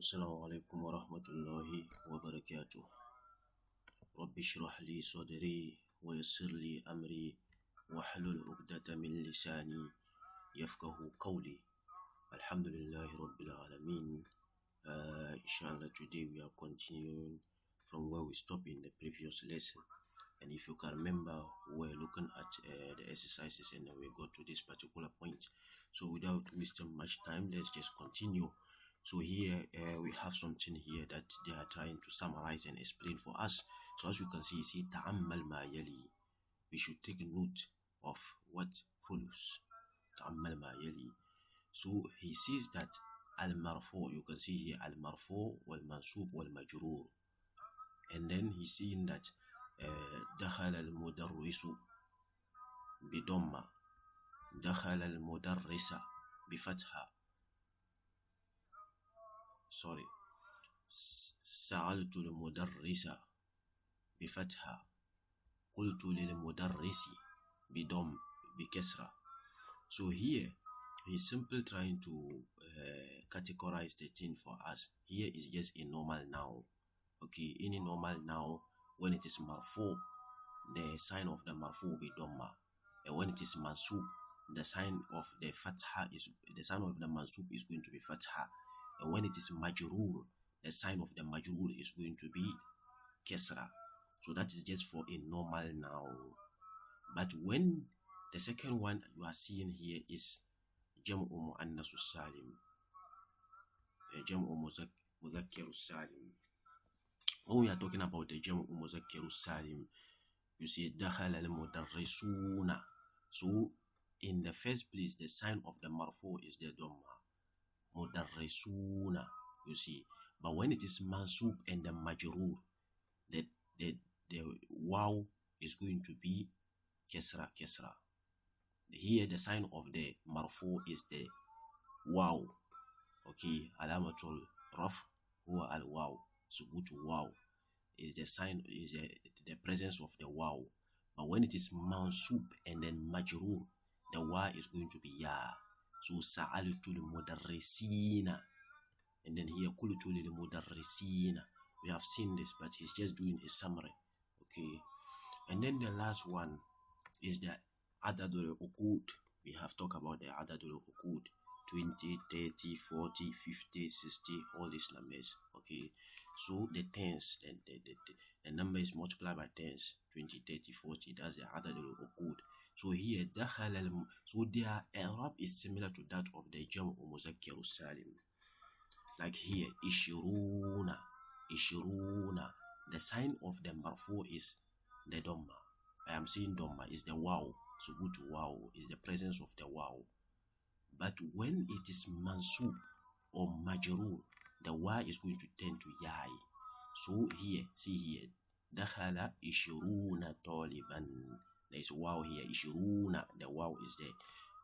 السلام عليكم ورحمة الله وبركاته. رب اشرح لي صدري ويسر لي أمري واحلل عقدة من لساني يفقه قولي. الحمد لله رب العالمين. Inshallah, today we are continuing from where we stopped in the previous lesson. And if you can remember, we're looking at the exercises and then we got to this particular point. So without wasting much time, let's just continue. So here we have something here that they are trying to summarize and explain for us. So as you can see, ta'ammal ma yali. We should take note of what follows. Ta'ammal ma yali. So he says that al-marfu, you can see here al-marfu wal-mansub wal-majrur. And then he's saying that دخل المدرس بضمة دخل المدرس بفتحة سألت المدرس بفتحة قلت للمدرس بكسرة. So here he's simply trying to categorize the thing for us. Here is just a normal noun. Okay, any normal noun, when it is marfu, the sign of the marfu will be dhamma. And when it is mansub, the sign of the mansub is going to be fatha. And when it is majrur, the sign of the majrur is going to be kesra. So that is just for a normal noun. But when the second one you are seeing here is jam'u muannasu salim, jam'u mudhakkiru salim. When we are talking about the jam'u mudhakkiru salim, you see dakhala al-mudarrisuna. So in the first place, the sign of the marfu is the dhamma, mudarrisuna, you see. But when it is mansub and the majrur, the waw is going to be kesra. Here the sign of the marfu is the waw. Okay, alamatul raf huwa al waw. Subutu waw is the sign, is the presence of the waw. But when it is mansub and then majrur, the waw is going to be ya. So sa'altu al-mudarrisina, and then here qultu lil-mudarrisina. We have seen this, but he's just doing a summary. Okay, and then the last one is the adadul uqud. We have talked about the adadul uqud, 20, 30, 40, 50, 60, all these numbers. Okay, so the tens, the number is multiplied by tens, 20, 30, 40. That's the adadul uqud. So here so their i'rab is similar to that of the jam'u mudhakkiru salim. Like here ishiruna. The sign of the marfu is the dhamma. I am saying dhamma is the waw. Subutu waw is the presence of the waw. But when it is mansub or majrur, the wa is going to tend to yai. So here, see here, dakhala ishiruna taliban. There is waw here, ishiruna. The waw is there.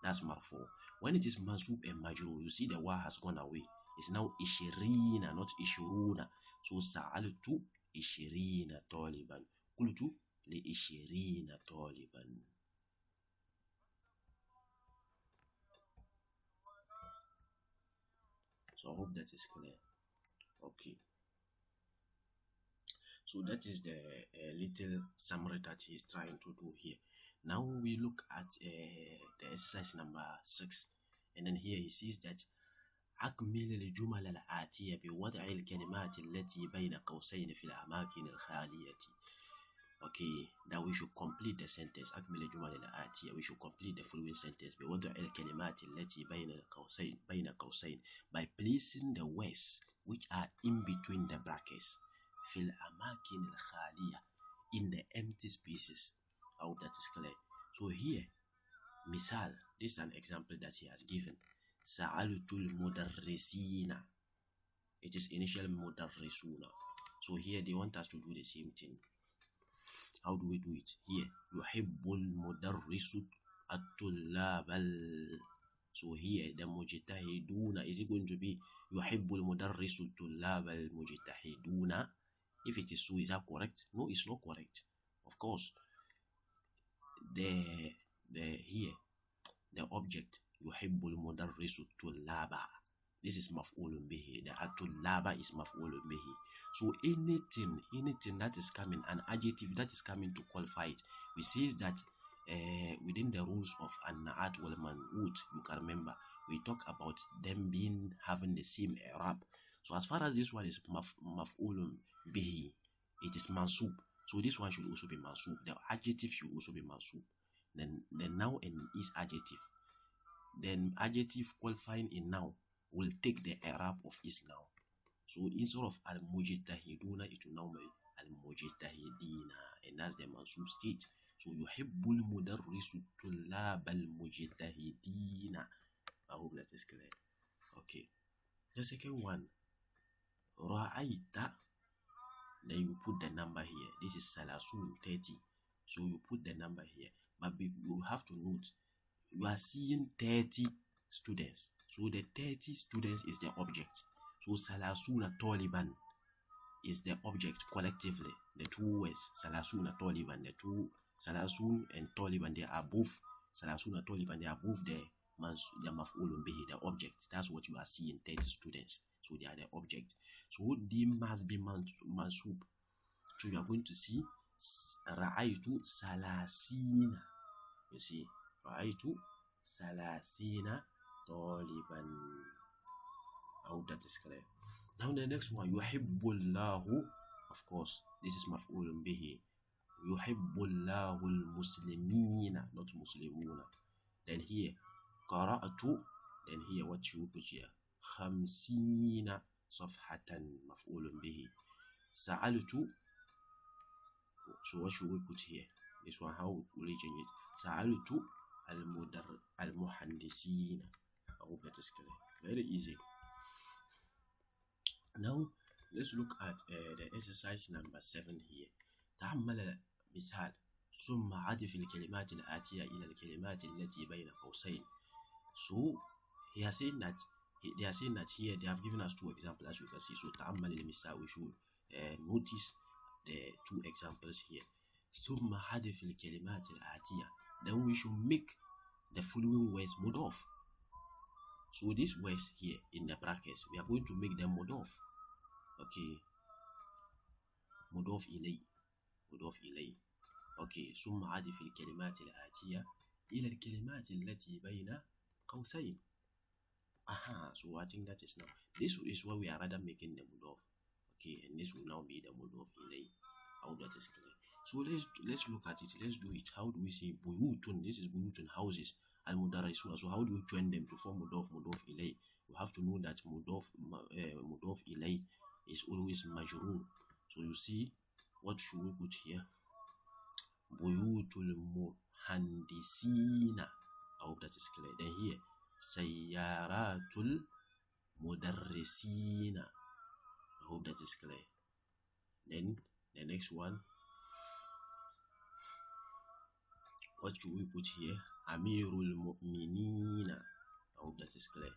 That's marfu. When it is mansub and majrur, you see the wa has gone away. It's now ishirina, not ishiruna. So sa'altu ishirina taliban. Qultu li ishirina taliban. So I hope that is clear. Okay. So that is the little summary that he's trying to do here. Now we look at the exercise number 6. And then here he says that أكمل الجمل الآتية بوضع الكلمات التي بين قوسين في الأماكن الخالية. Okay, now we should complete the sentence. أكمل الجمل الآتية. We should complete the following sentence بوضع الكلمات التي بين قوسين by placing the words which are in between the brackets في الأماكن الخالية, in the empty spaces. I hope that is clear. So here, misal, this is an example that he has given. Sa'alutul mudarrisina. It is initial mudarrisuna. So here they want us to do the same thing. How do we do it? Here, yuhibbul mudarrisu at-tullabal. So here the mujtahiduna, is it going to be yuhibbul mudarrisu at-tullabal mujtahiduna? If it is so, is that correct? No, it's not correct. Of course, here the object yuhibbul mudarrisu tullaba This is maf'ulun bihi. The at-tullaba is maf'ulun bihi. So anything that is coming, an adjective that is coming to qualify it, we say that within the rules of an-na'at wal man'ut, you can remember, we talk about them having the same i'rab. So as far as this one is maf'ulun bihi, it is mansub. So this one should also be mansub. The adjective should also be mansub. Then the noun and is adjective. Then adjective qualifying in noun will take the i'rab of is noun. So instead of al-mujtahiduna, it will now be al-mujtahidina, and that's the mansub state. So yuhibbul mudarrisu tullabal mujtahidina. I hope that is clear. Okay. The second one, ra'aita. Then you put the number here. This is salasun 30. So you put the number here. But you have to note, you are seeing 30 students. So the 30 students is the object. So salasuna taliban is the object collectively. The two words, salasuna taliban, the two salasun and taliban, they are both salasuna taliban, they are both the maf'ulun bihi, the object. That's what you are seeing, 30 students. So they are the object. So they must be mansub. So you are going to see ra'aytu salasina. You see, ra'aytu salasina taliban. I hope that is clear. Now the next one, yuhibbullahu. Of course, this is maf'ulun bihi. Yuhibbullahu al-muslimina, not muslimuna. Then here, qara'atu. Then here, what you put here? Khamsina safhatan, maf'ulun bihi. Sa'altu. So what should we put here? This one, how will we change it? Sa'altu al-muhandisina. I hope that is clear. Very easy. Now let's look at the exercise number 7 here. تعمل مثال ثم عطف الكلمات الآتية إلى الكلمات التي بين قوسين. So they are saying that here they have given us two examples, as you can see. So تعمل المثال, we should notice the two examples here. ثم عطف الكلمات الآتية. Then we should make the following words mudaf. So these words here in the brackets, we are going to make them mudaf. Okay. مضاف إليه. Okay. ثم عطف الكلمات الآتية إلى الكلمات التي بين قوسين. So I think that is now. This is why we are rather making the mudaf. Okay, and this will now be the mudaf إليه. I hope that is clear. So let's look at it. Let's do it. How do we say buyutun? This is buyutun, houses. Al-mudarrisuna. So how do you join them to form mudaf إليه? You have to know that mudaf إليه is always majrur. So you see, what should we put here? Buyutul muhandisina. I hope that is clear. Then here, sayyaratul mudarrisina. I hope that is clear. Then the next one, what should we put here? Amirul mu'minina. I hope that is clear.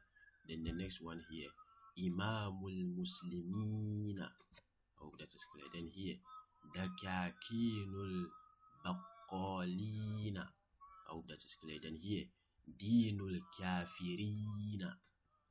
Then the next one here, Imamul Muslimina. I hope that is clear. Then here, Dakakinul Baqalina. I hope that is clear. Then here, Dinul Kafirina.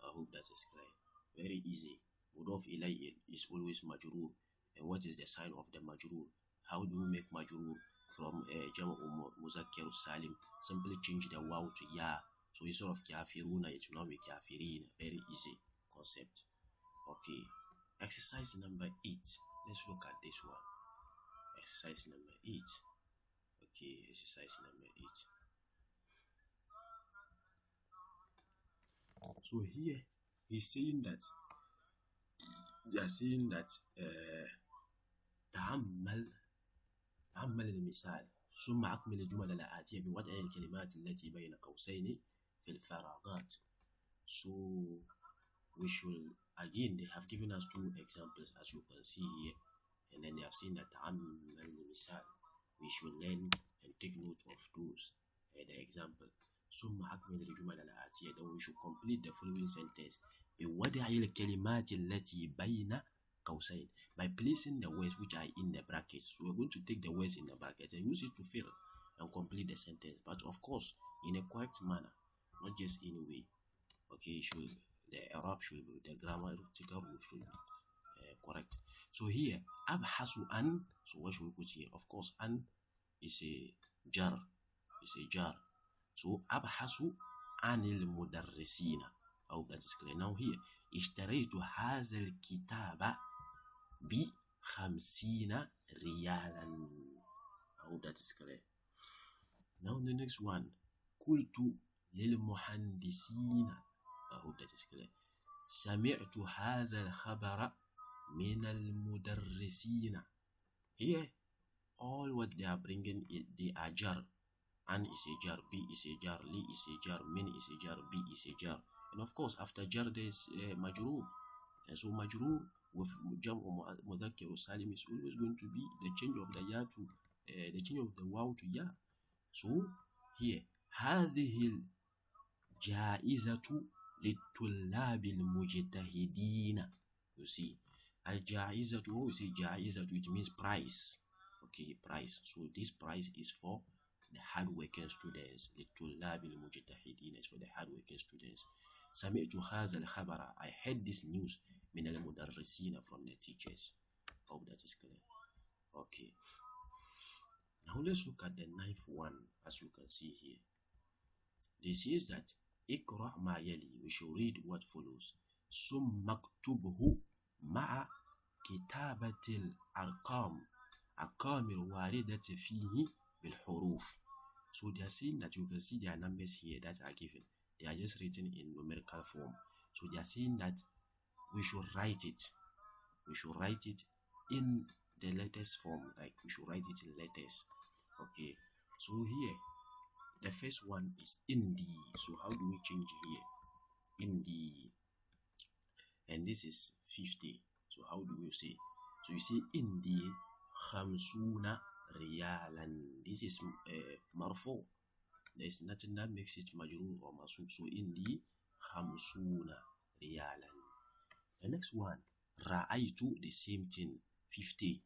I hope that is clear. Very easy. Mudaf ilayhi is always majrur. And what is the sign of the majrur? How do we make majrur from Jam'u Muzakkar Salim? Simply change the waw to ya. So instead of kafiruna, it will now be kafirina. Very easy concept. Okay. Exercise number 8. Let's look at this one. Exercise number 8. Okay, exercise number 8. So here he's saying that they are saying that تعمل المثال ثم أكمل الجمل الآتية بوضع الكلمات التي بين قوسين في الفراغات. So we should, again, they have given us two examples, as you can see here, and then they have seen that تعمل المثال. We should learn and take note of those, the example. ثم أكمل الجمل الآتية. Then we should complete the following sentence بوضع الكلمات التي بين قوسين, by placing the words which are in the brackets. So we're going to take the words in the brackets and use it to fill and complete the sentence, but of course in a correct manner, not just any way. Okay, you should The Arab should be, the grammatical rule should be correct. So here, abhasu an, so what should we put here? Of course, an is a jar, So abhasu anil mudarrisina. I hope that is clear. Now here, اشتريت هذا الكتاب ب50 ريالا. I hope that is clear. Now the next one, قلت للمهندسين. I hope that is clear. سمعت هذا الخبر من المدرسين. Here, all what they are bringing, they are jar. An is a jar, B is a jar, li is a jar, min is a jar, B is a jar. And of course, after jar, there is majroor. And so majroor with jam'u mudhakkar salim is always going to be the change of the ya to the change of the waw to ya. So here, هذه الجائزة للطلاب المجتهدين. You see, الجائزة, when we say جائزة, it means prize. Okay, prize. So this prize is for the hardworking students. للطلاب المجتهدين is for the hardworking students. سمعت هذا الخبر. I heard this news من المدرسين, from the teachers. Hope that is clear. Okay. Now let's look at the ninth one. As you can see here, this is that اقرأ ما يلي. We should read what follows. ثم اكتبه مع كتابة الأرقام الواردة فيه بالحروف. So they are saying that you can see their numbers here that are given. They are just written in numerical form. So they are saying that we should write it. We should write it in the letters form. Like we should write it in letters. Okay. So here, the first one is indi. So how do we change here? Indi. And this is 50. So how do we say? So you say indi khamsuna riyalan. This is marfu. There is nothing that makes it majrur or masub. So indi khamsuna riyalan. The next one, ra'aytu, the same thing, 50.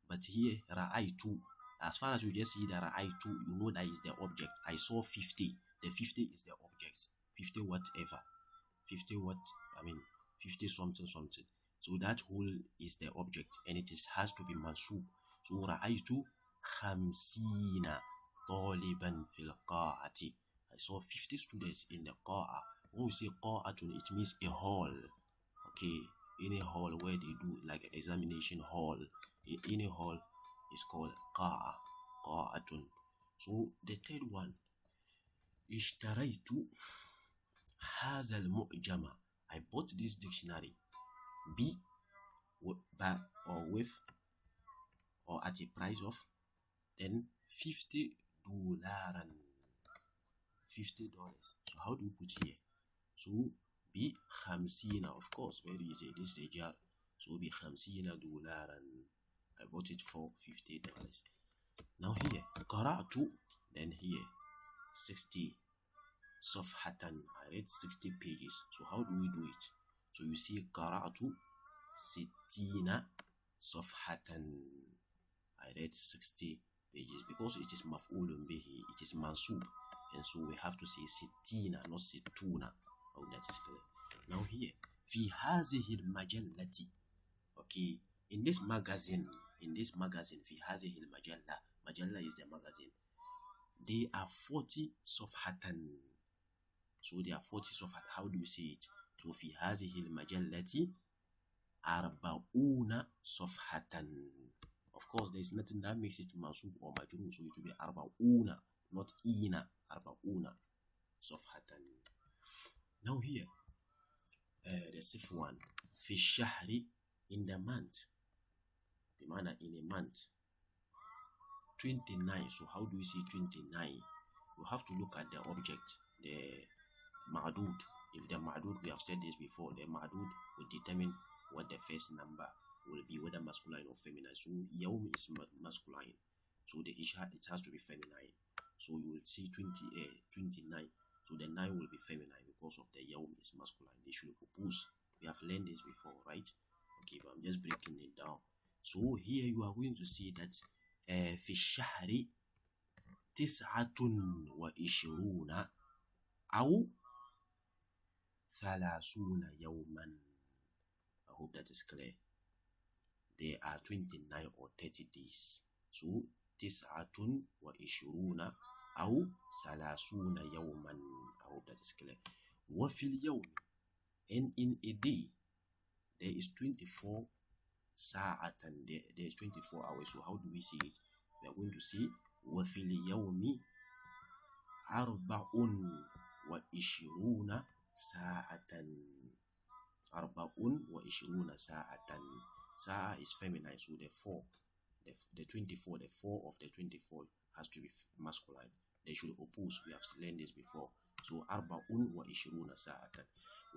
But here, ra'aytu, as far as you just see the ra'aytu, you know that is the object. I saw 50. The 50 is the object. 50 whatever. 50 what, 50 something. So that whole is the object. And it has to be mansub. So ra'aytu khamsina taliban fil qa'ati. I saw 50 students in the qa'a. When we say qa'atun, it means a hall. Okay, in a hall where they do like an examination hall. In a hall is called qa'atun. So the third one, ishtaraitu hadha al-mu'jama. I bought this dictionary with or at a price of then $50. $50. So how do we put here? So be khamsina, of course, very easy. This is a jar. So be khamsina dolaran. I bought it for $50. Now here, qara'tu, then here, 60 safhatan. I read 60 pages. So how do we do it? So you see qara'tu sittina safhatan. I read 60 pages because it is maf'ulun bihi, it is mansub, and so we have to say sittina, not sittuna. Oh, that is clear. Now here, fi hazihi al-majallati. Okay, in this magazine, fi hazihi al-majalla. Majalla is the magazine. They are 40 safhatan. So they are 40 safhat. How do you say it? So fi hazihi al-majallati arba'una safhatan. Of course, there is nothing that makes it mansub or majrur, so it will be arba'una, not ina. Arba'una safhatan. Now here, the sixth one, fi shahri, in the month. Bimana, in a month. 29. So how do we say 29? You have to look at the object, the ma'dud. If the ma'dud, we have said this before, the ma'dud will determine what the first number will be, whether masculine or feminine. So yawm is masculine, so the isha, it has to be feminine. So you will see 29. So the 9 will be feminine because of the yawm is masculine. They should propose. We have learned this before, right? Okay, but I'm just breaking it down. So here you are going to see that fi shahri tis'atun wa ishruna aw ثلاثون يوما. I hope that is clear. There are 29 or 30 days. So تسعة وعشرون أو ثلاثون يوما. I hope that is clear. وفي اليوم, and in a day there is 24 ساعة. There is 24 hours. So how do we say it? We are going to say وفي اليوم أربع وعشرون ساعة. أربع وعشرون ساعة. Sa'a is feminine, so the 4, the 24, the 4 of the 24 has to be masculine. They should oppose. We have learned this before. So arba'un wa ishiruna sa'atan.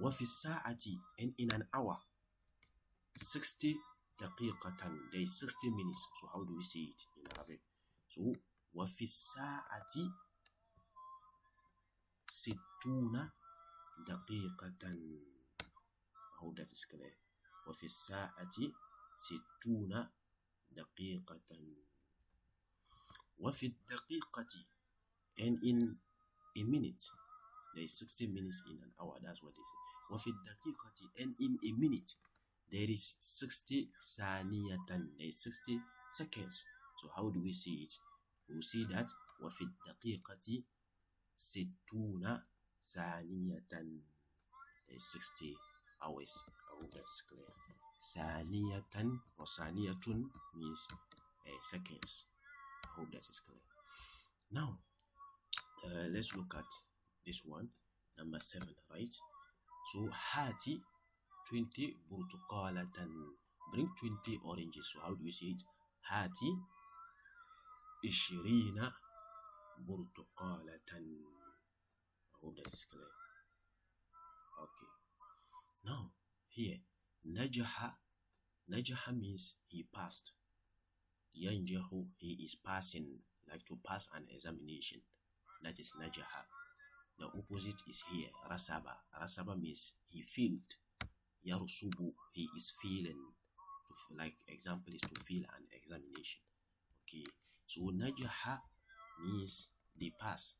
Wa fi sa'ati, and in an hour, 60 daqiqatan. There is 60 minutes. So how do we say it in Arabic? So wa fi sa'ati sittuna daqiqatan. I hope that is clear. Wa fi sa'ati sittuna daqiqatan. Wa fi daqiqati, and in a minute, there is 60 minutes in an hour. That's what they say. Wa fi daqiqati, and in a minute, there is 60 saniyatan. There is 60 seconds. So how do we say it? We will say that wa fi daqiqati sittuna saniyatan. There is 60 hours. I hope that is clear. Saniyatan or saniyatun means seconds. I hope that is clear. Now, let's look at this one, number 7, right? So, hati 20 burtuqalatan. Bring 20 oranges. So, how do we say it? Hati 20 burtuqalatan. I hope that is clear. Okay. Now, here, najaha. Najaha means he passed. Yanjahu, he is passing, like to pass an examination. That is najaha. The opposite is here, rasaba. Rasaba means he failed. Yarusubu, he is failing. Like example is to fail an examination. Okay, so najaha means they pass.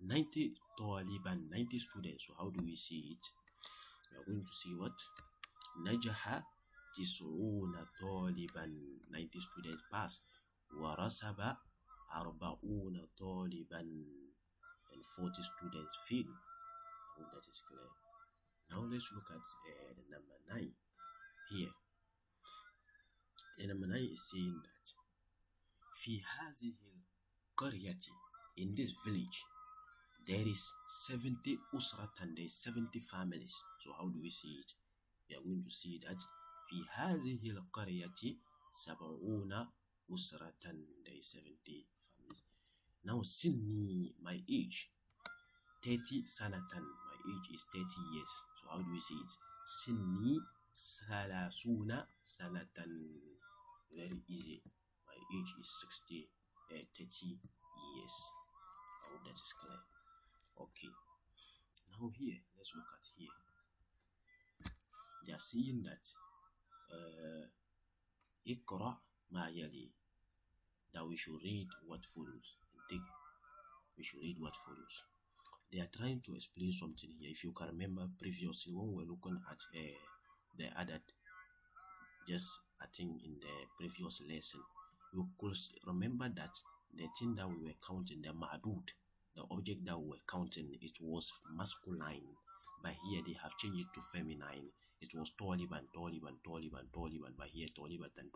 90 taliban, 90 students. So how do we see it? We are going to see what? Najaha tis'una taliban, 90 students pass. Warasaba arba'una taliban, and 40 students fail. I hope that is clear. Now let's look at the number 9 here. The number 9 is saying that في هذه القرية, in this village, there is 70 usratan, there is 70 families. So how do we see it? We are going to see that في هذه القرية 70 usratan, there is 70 families. Now sinni, my age, 30 sanatan, my age is 30 years. So how do we say it? Sinni salasuna sanatan. Very easy. My age is 30 years. I hope that is clear. Okay. Now here, let's look at here. They are saying that Iqra ma yali, that we should read what follows. We should read what follows. They are trying to explain something here. If you can remember previously when we were looking at the other, just I think in the previous lesson, you could remember that the thing that we were counting, the ma'dud, the object that we were counting, it was masculine, but here they have changed it to feminine. It was taliban, but here talibatan.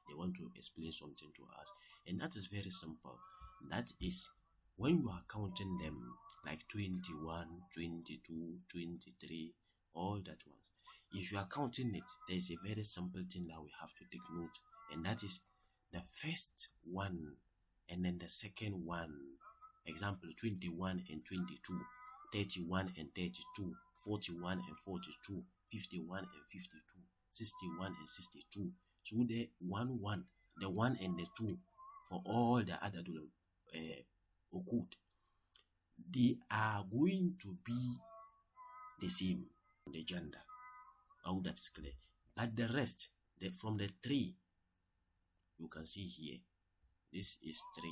They want to explain something to us, and that is very simple. That is, when you are counting them, like 21, 22, 23, all that ones, if you are counting it, there is a very simple thing that we have to take note, and that is the first one and then the second one. Example, 21 and 22, 31 and 32, 41 and 42, 51 and 52, 61 and 62. So the 1, the 1 and the 2 for all the other occurred, they are going to be the same, the gender. Oh, that is clear. But the rest, from the 3, you can see here, this is 3.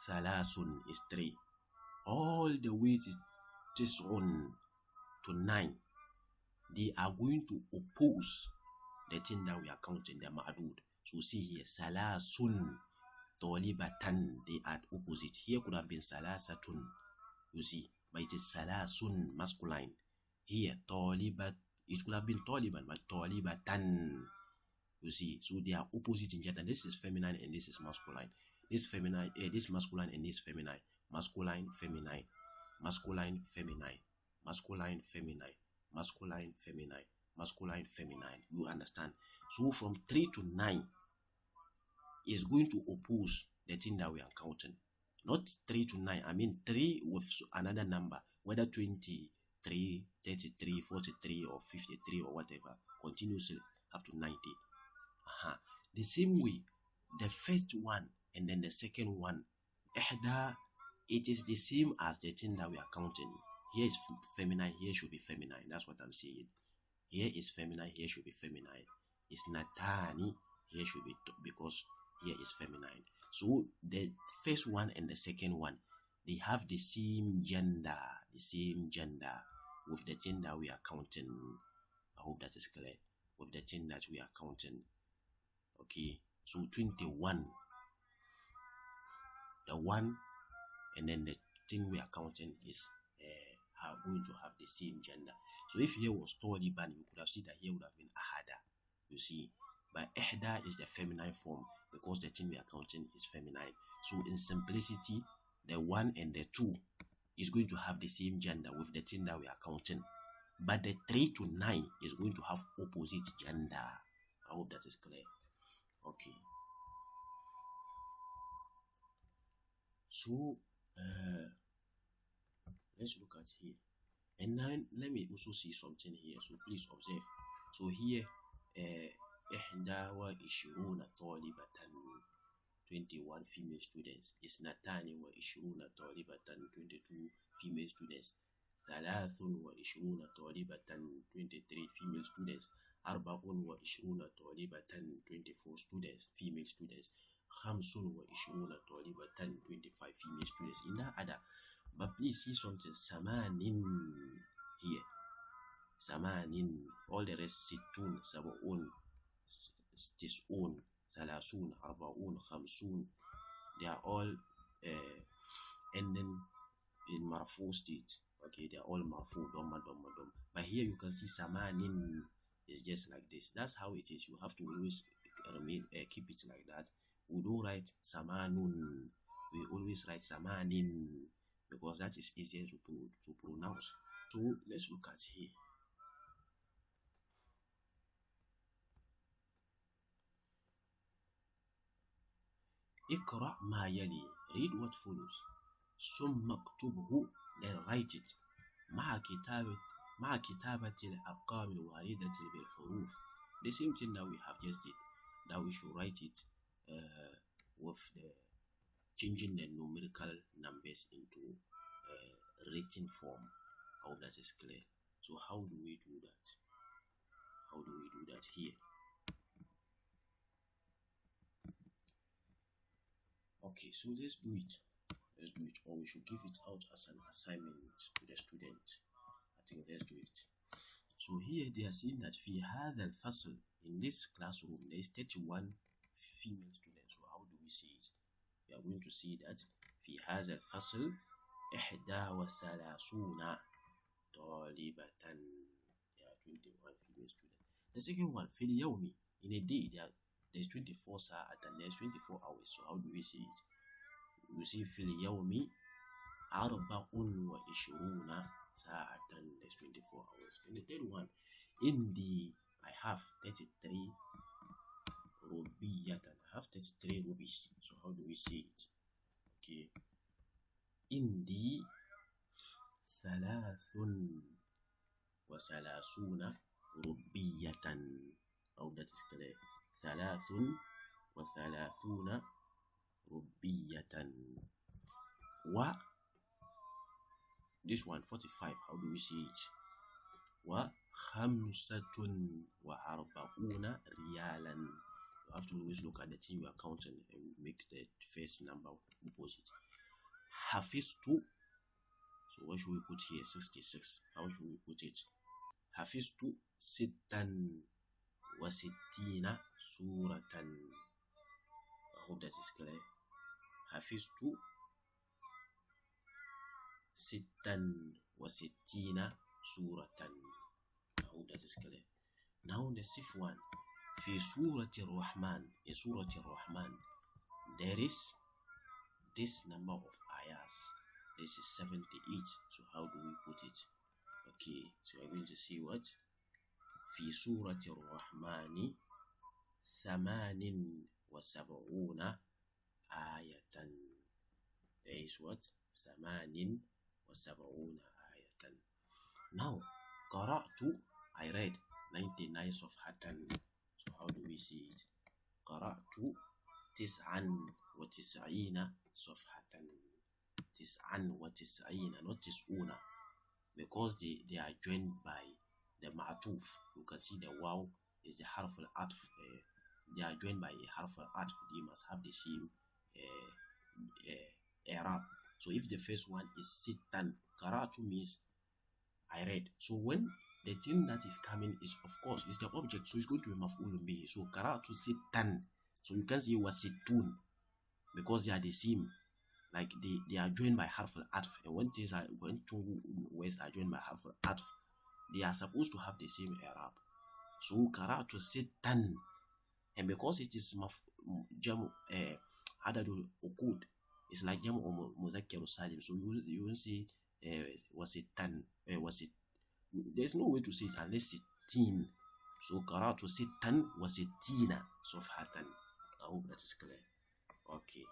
Thalasun is 3. All the way tis'un to 9, they are going to oppose the thing that we are counting, the ma'adud. So see here, salasun, talibatan, they are opposite. Here could have been salasatun, you see, but it is salasun, masculine. Here, talibat, it could have been taliban, but talibatan, you see. So they are opposite in gender. This is feminine and this is masculine. This feminine, this masculine and this feminine. Masculine, feminine. Masculine, feminine. Masculine, feminine. Masculine, feminine. Masculine, feminine. You understand? So from 3 to 9 is going to oppose the thing that we are counting. Not 3 to 9. I mean 3 with another number, whether 23, 33, 43, or 53, or whatever, continuously up to 90. The same way, the first one and then the second one, ihda, it is the same as the thing that we are counting. Here is feminine, here should be feminine. That's what I'm saying. Here is feminine, here should be feminine. It's natani, here should be, because here is feminine. So the first one and the second one, they have the same gender, with the thing that we are counting. I hope that is clear. With the thing that we are counting. Okay, so 21, the one and then the thing we are counting is are going to have the same gender. So if here was taliban, you could have seen that here would have been ahada, you see. But ihda is the feminine form because the thing we are counting is feminine. So in simplicity, the 1 and the 2 is going to have the same gender with the thing that we are counting. But the 3 to 9 is going to have opposite gender. I hope that is clear. Okay. So let's look at here. And now let me also see something here. So please observe. So here, ihda wa ishiruna talibatan, 21 female students. Isnatani wa ishiruna talibatan, 22 female students. Thalathun wa ishiruna talibatan, 23 female students. Arba'un wa ishiruna talibatan, 24 students, female students. Khamsun wa ishiruna talibatan, 25 female students. In that other, but please see something. Samanin here. Samanin. All the rest, situn, sab'un, tis'un, salasun, arba'un, khamsun. They are all ending in marfu state. Okay, they are all marfu, dhamma. But here you can see samanin is just like this. That's how it is. You have to always keep it like that. We don't write samanun. We always write samanin because that is easier to pronounce. So let's look at here. Iqra ma yali. Read what follows. ثم اكتبه, then write it. مع كتابة الأرقام الواردة بالحروف. The same thing that we have just did. That we should write it with the changing the numerical numbers into written form. I hope that is clear. So how do we do that? How do we do that here? Okay, so let's do it. Or we should give it out as an assignment to the student. I think let's do it. So here they are saying that في هذا الفصل, in this classroom, there is 31 female students. So how do we say it? We are going to see that في هذا الفصل 31 طالبة. There are 21 female students. The second one, في اليوم, in a day, there's 24 ساعات and there's 24 hours. So how do we say it? You see, في اليوم 24 ساعة, there's 24 hours. And the third one, in the, I have 33 rubiyatan. I have 33 rubies. So how do we say it? Okay. In the 33 rubiyatan. Oh, that is clear. 33 rubiyatan. Wa, this one 45. How do we say it? Wa khamsatun wa arba'una riyalan. You have to always look at the thing you are counting and make the first number opposite. Hafiztu So what should we put here? 66. How should we put it? حفظت ستا وستين سورة. I hope that is clear. حفظت ستا وستين سورة. I hope that is clear. Now the sixth one. في سورة الرحمن. In سورة الرحمن there is this number of ayahs. This is 78. So how do we put it? Okay, so we're going to see what? في سورة الرحمن 78 آية. There is what? 78 آية. Now, قرأت, I read 99 صفحة. So how do we see it? قرأت 99 صفحة. 99, not 90, because they are joined by the ma'atuf. You can see the waw is the harf al-atf. They are joined by a harf al-atf. They must have the same i'rab. So if the first one is sittan, qara'tu means I read. So when the thing that is coming is, of course, is the object, so it's going to be maf'ulun bihi. So qara'tu sittan. So you can say wasittun because they are the same. Like they are joined by harf al-atf, and when two words are joined by harf al-atf, they are supposed to have the same i'rab. So qara'tu sittan, and because it is jamu adadul uqud, it's like jamu muzakkar salim. So you will say wasittan, wasit. There's no way to say it unless sittin. So qara'tu sittan wasittina safhatan. I hope that is clear. Okay.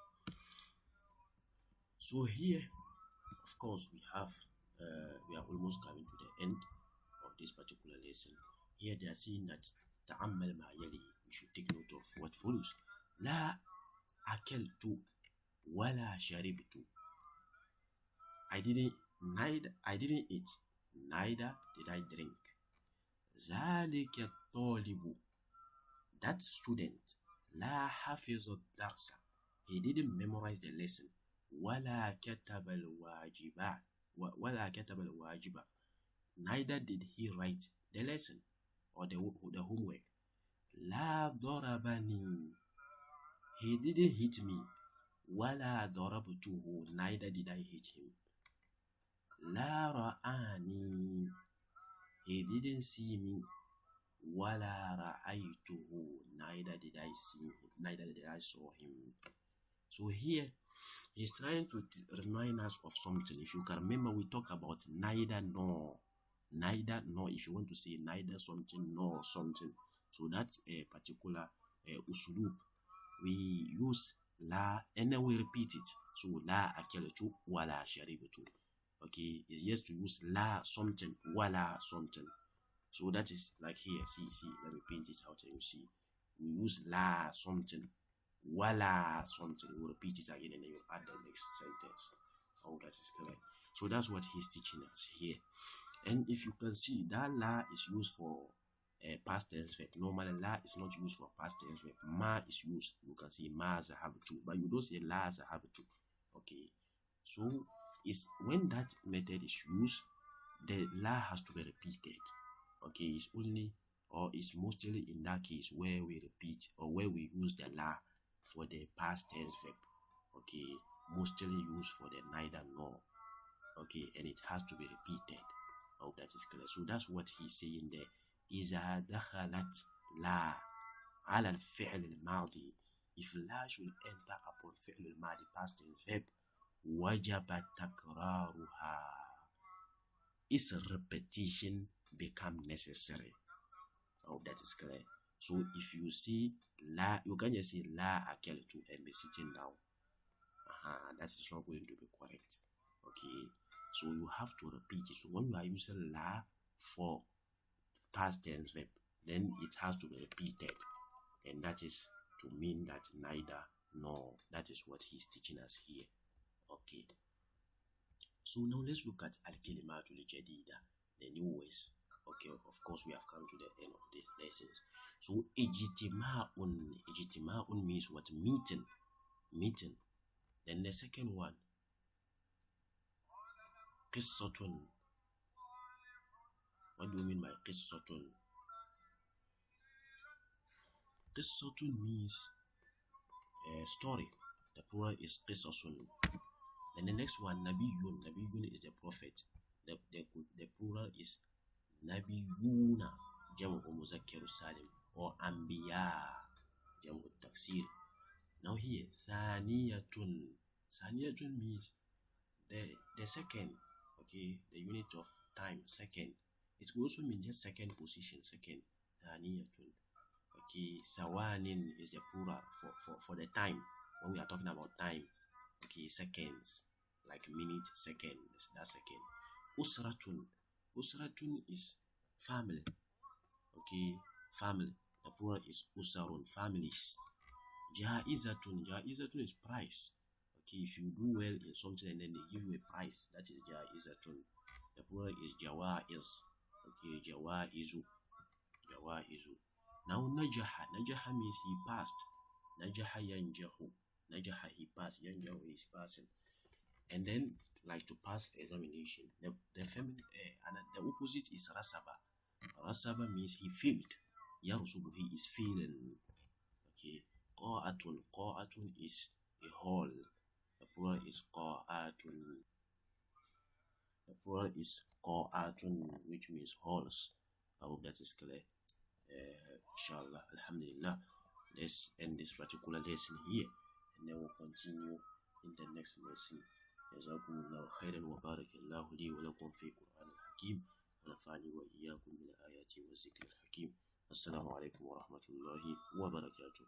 So here, of course, we are almost coming to the end of this particular lesson. Here they are saying that ta'ammal ma yali. We should take note of what follows. La akeltu wala sharibtu. I didn't eat, neither did I drink. Zalika talibu. That student, la hafiz ad-darsa. He didn't memorize the lesson. ولا كتب الواجبات ولا كتب الواجب. Neither did he write the lesson or the homework. لا ضربني. He didn't hit me. ولا ضربته. Neither did I hit him. لا رآني. He didn't see me. ولا رأيته. Neither did I see him. Neither did I saw him. So here he's trying to remind us of something. If you can remember, we talk about neither nor. Neither nor. If you want to say neither something nor something, so that a particular usulub, we use la and then we repeat it. So la akeltu wala sharibtu. Okay, it's just to use la something wala something. So that is like here. See. Let me paint it out and you see. We use la something. Wala something. You repeat it again and then you add the next sentence. Oh, that is clear. So that's what he's teaching us here. And if you can see, that la is used for past tense verb. Normally la is not used for past tense verb. Ma is used. You can see ma zahabtu, but you don't say la zahabtu. Okay, so it's when that method is used, the la has to be repeated. Okay, it's only, or it's mostly in that case where we repeat or where we use the la for the past tense verb. Okay, mostly used for the neither nor. Okay, and it has to be repeated. Oh, that is clear. So that's what he's saying there. إذا دخلت لا على الفعل الماضي. If la should enter upon فعل الماضي past tense verb, وجب تكرارها. Its repetition become necessary. Oh, that is clear. So if you see la, you can just say la akeltu and be sitting down. That is not going to be correct. Okay, so you have to repeat it. So when you are using la for past tense verb, then it has to be repeated, and that is to mean that neither nor. That is what he's teaching us here. Okay, so now let's look at al-kalimatul jadida, the new words. Okay, of course we have come to the end of the lessons. So ijtima'un means what? Meeting. Then the second one, Qissatun. What do you mean by qissatun? Qissatun means a story. The plural is qisasun. And the next one, nabiyun. Nabiyun is the prophet. The plural is nabiyuna, jamu muzakkar salim, or anbiya, jamu taksir. Now here, thaniyatun. Thaniyatun means the second, okay, the unit of time, second. It could also mean just second position, second. Thaniyatun. Okay, sawanin is the plural for the time. When we are talking about time, okay, seconds, like minute, second, that's second. Usratun. Usratun is family. Okay, family. The plural is usarun, families. Ja'izatun. Ja'izatun is prize. Okay, if you do well in something and then they give you a prize, that is ja'izatun. The plural is jawa'iz. Okay, jawa'izu. Jawa'izu. Now najaha. Najaha means he passed. Najaha yanjahu. Najaha, he passed. Yanjahu is passing. And then, like to pass examination, the opposite is rasaba. Rasaba means he failed. Yarusubu, he is failing. Okay. Qa'atun. Qa'atun is a hall. The plural is qa'atun. The plural is qa'atun, which means halls. I hope that is clear. Inshallah, alhamdulillah. Let's end this particular lesson here, and then we'll continue in the next lesson. جزاكم الله خيرا وبارك الله لي ولكم في القرآن الحكيم ونفعني وإياكم بالآيات والذكر الحكيم. السلام عليكم ورحمة الله وبركاته.